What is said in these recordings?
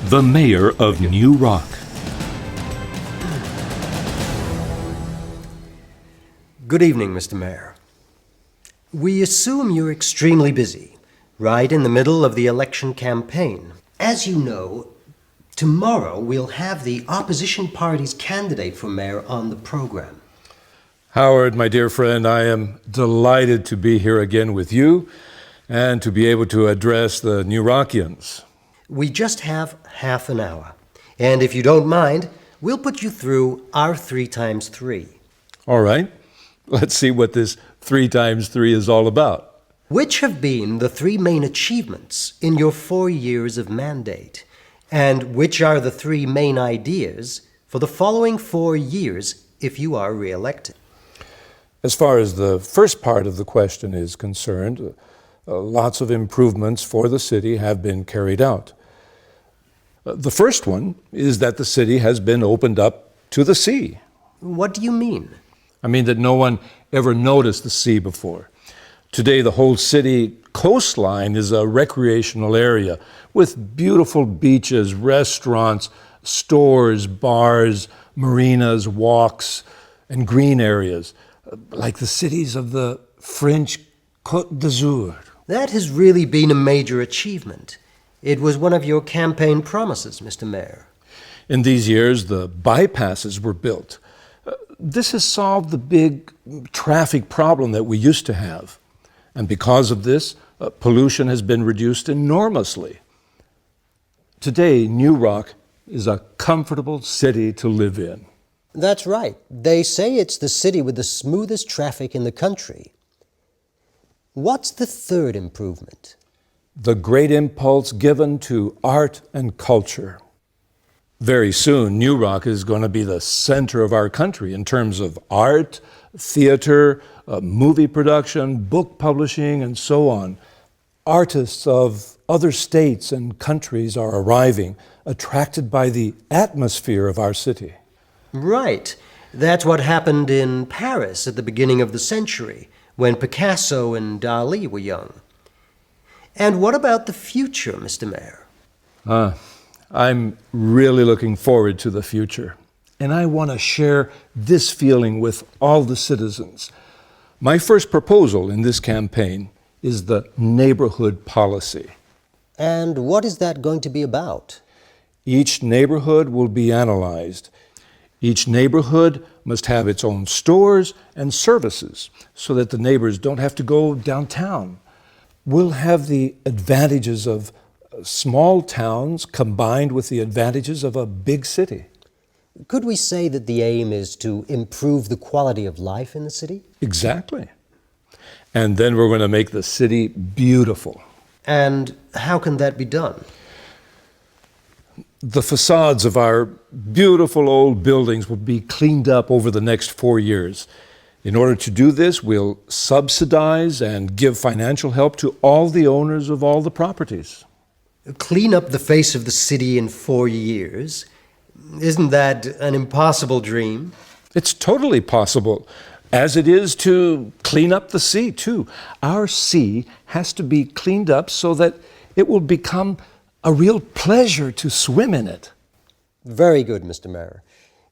the mayor of New Rock. Good evening, Mr. Mayor. We assume you're extremely busy, right in the middle of the election campaign. As you know, tomorrow we'll have the opposition party's candidate for mayor on the program. Howard, my dear friend, I am delighted to be here again with you and to be able to address the New Rockians. We just have half an hour, and if you don't mind, we'll put you through our 3x3. All right, let's see what this 3x3 is all about. Which have been the three main achievements in your 4 years of mandate? And which are the three main ideas for the following 4 years if you are re-elected? As far as the first part of the question is concerned, lots of improvements for the city have been carried out. The first one is that the city has been opened up to the sea. What do you mean? I mean that no one ever noticed the sea before. Today, the whole city coastline is a recreational area with beautiful beaches, restaurants, stores, bars, marinas, walks, and green areas, like the cities of the French Côte d'Azur. That has really been a major achievement. It was one of your campaign promises, Mr. Mayor. In these years, the bypasses were built. This has solved the big traffic problem that we used to have. And because of this, pollution has been reduced enormously. Today, New Rock is a comfortable city to live in. That's right. They say it's the city with the smoothest traffic in the country. What's the third improvement? The great impulse given to art and culture. Very soon, New Rock is going to be the center of our country in terms of art, theater, movie production, book publishing, and so on. Artists of other states and countries are arriving, attracted by the atmosphere of our city. Right. That's what happened in Paris at the beginning of the century, when Picasso and Dali were young. And what about the future, Mr. Mayor? I'm really looking forward to the future. And I want to share this feeling with all the citizens. My first proposal in this campaign is the neighborhood policy. And what is that going to be about? Each neighborhood will be analyzed. Each neighborhood must have its own stores and services so that the neighbors don't have to go downtown. We'll have the advantages of small towns combined with the advantages of a big city. Could we say that the aim is to improve the quality of life in the city? Exactly. And then we're going to make the city beautiful. And how can that be done? The facades of our beautiful old buildings will be cleaned up over the next 4 years. In order to do this, we'll subsidize and give financial help to all the owners of all the properties. Clean up the face of the city in 4 years? Isn't that an impossible dream? It's totally possible, as it is to clean up the sea, too. Our sea has to be cleaned up so that it will become a real pleasure to swim in it. Very good, Mr. Mayor.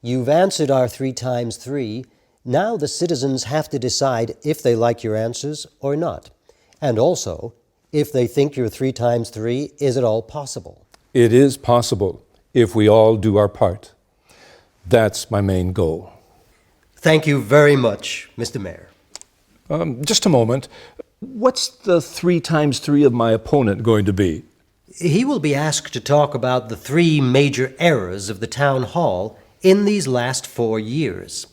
You've answered our 3x3. Now the citizens have to decide if they like your answers or not. And also, if they think your 3x3 is at all possible. It is possible if we all do our part. That's my main goal. Thank you very much, Mr. Mayor. Just a moment. What's the 3x3 of my opponent going to be? He will be asked to talk about the three major errors of the town hall in these last 4 years,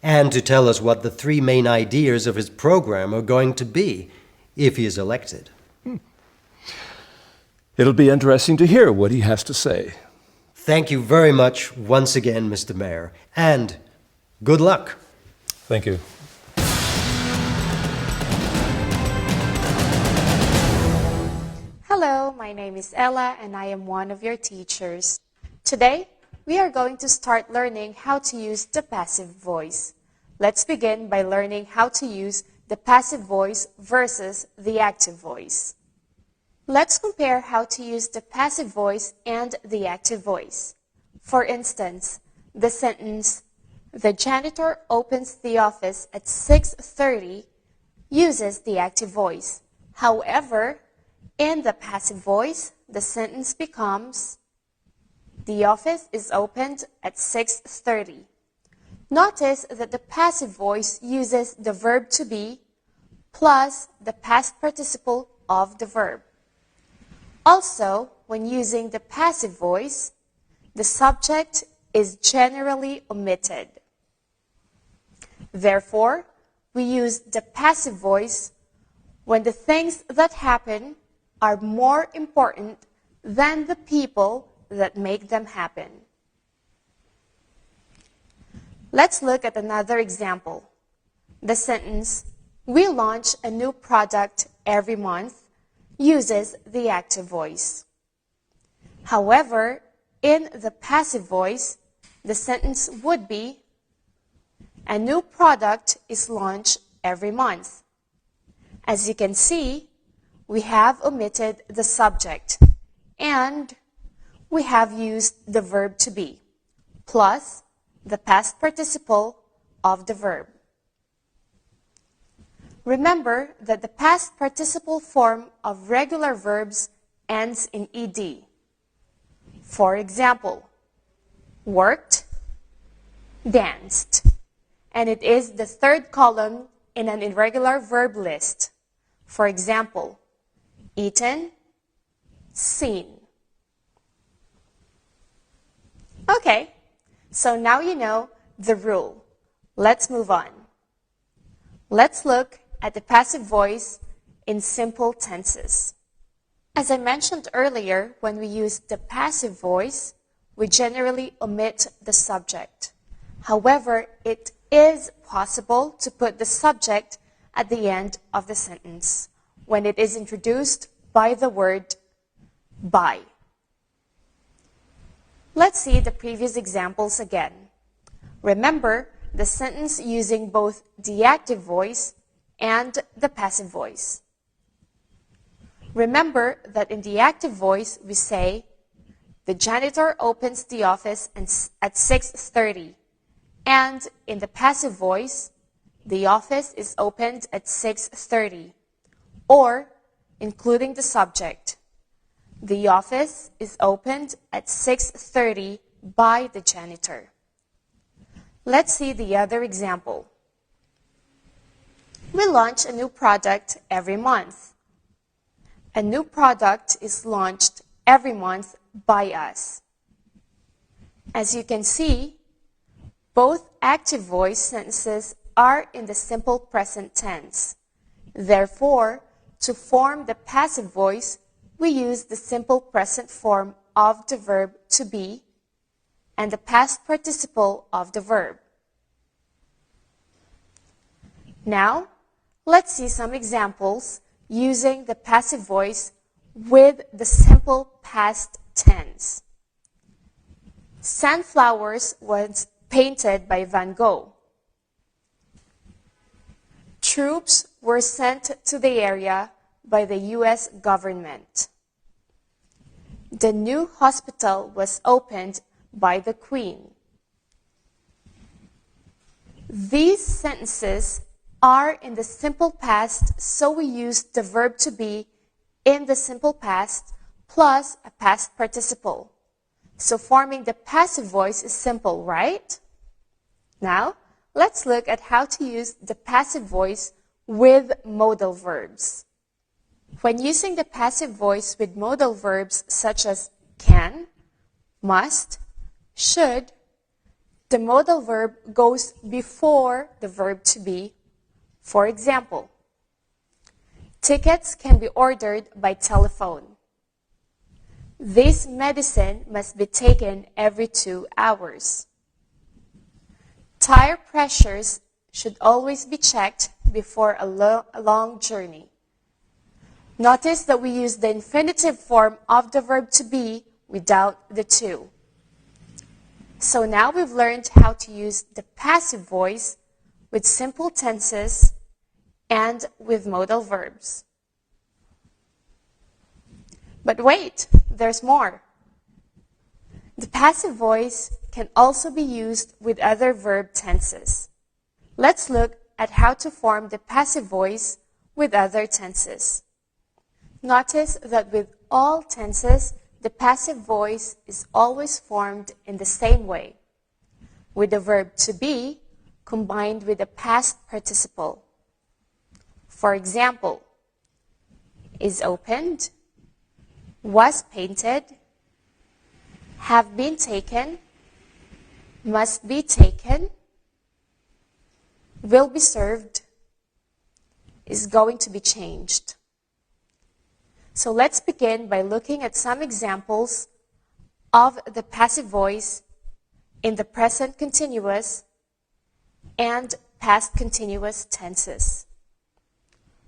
and to tell us what the three main ideas of his program are going to be if he is elected. It'll be interesting to hear what he has to say. Thank you very much once again, Mr. Mayor, and good luck. Thank you. Hello, my name is Ella and I am one of your teachers. Today, we are going to start learning how to use the passive voice. Let's begin by learning how to use the passive voice versus the active voice. Let's compare how to use the passive voice and the active voice. For instance, the sentence, "The janitor opens the office at 6:30 uses the active voice. However, in the passive voice, the sentence becomes, "The office is opened at 6:30. Notice that the passive voice uses the verb to be plus the past participle of the verb. Also, when using the passive voice, the subject is generally omitted. Therefore, we use the passive voice when the things that happen are more important than the people that make them happen. Let's look at another example. The sentence, "We launch a new product every month," uses the active voice. However, in the passive voice, the sentence would be, "A new product is launched every month." As you can see, we have omitted the subject and we have used the verb to be plus the past participle of the verb. Remember that the past participle form of regular verbs ends in ed. For example, worked, danced, and it is the third column in an irregular verb list. For example, eaten, seen. Okay, so now you know the rule. Let's move on. Let's look at the passive voice in simple tenses. As I mentioned earlier, when we use the passive voice, we generally omit the subject. However, it is possible to put the subject at the end of the sentence when it is introduced by the word by. Let's see the previous examples again. Remember the sentence using both the active voice and the passive voice. Remember that in the active voice we say, "The janitor opens the office at 6:30. And in the passive voice, "The office is opened at 6:30. Or, including the subject, "The office is opened at 6:30 by the janitor." Let's see the other example. We launch a new product every month. A new product is launched every month by us. As you can see, both active voice sentences are in the simple present tense. Therefore, to form the passive voice, we use the simple present form of the verb to be and the past participle of the verb. Now, let's see some examples using the passive voice with the simple past tense. Sunflowers was painted by Van Gogh. Troops were sent to the area by the U.S. government. The new hospital was opened by the Queen. These sentences are in the simple past, so we use the verb to be in the simple past plus a past participle. So forming the passive voice is simple, right? Now, let's look at how to use the passive voice with modal verbs. When using the passive voice with modal verbs such as can, must, should, the modal verb goes before the verb to be. For example, tickets can be ordered by telephone. This medicine must be taken every 2 hours. Tire pressures should always be checked before a long journey. Notice that we use the infinitive form of the verb to be without the to. So now we've learned how to use the passive voice with simple tenses and with modal verbs. But wait, there's more. The passive voice can also be used with other verb tenses. Let's look at how to form the passive voice with other tenses. Notice that with all tenses, the passive voice is always formed in the same way, with the verb to be combined with the past participle. For example, is opened, was painted, have been taken, must be taken, will be served, is going to be changed. So let's begin by looking at some examples of the passive voice in the present continuous and past continuous tenses.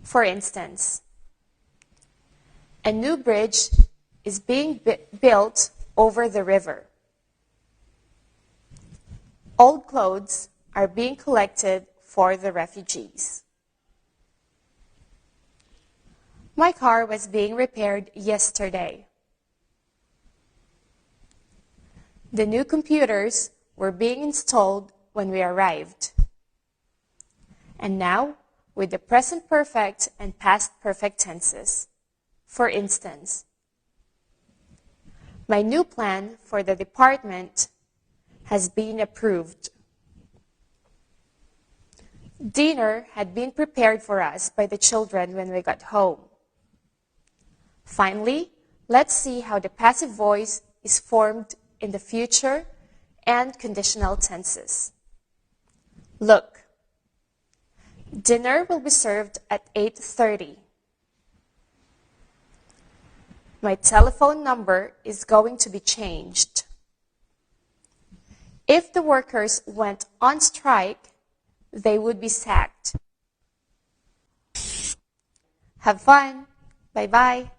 For instance, a new bridge is being built over the river. Old clothes are being collected for the refugees. My car was being repaired yesterday. The new computers were being installed when we arrived. And now, with the present perfect and past perfect tenses. For instance, my new plan for the department has been approved. Dinner had been prepared for us by the children when we got home. Finally, let's see how the passive voice is formed in the future and conditional tenses. Look, dinner will be served at 8:30. My telephone number is going to be changed. If the workers went on strike, they would be sacked. Have fun. Bye-bye.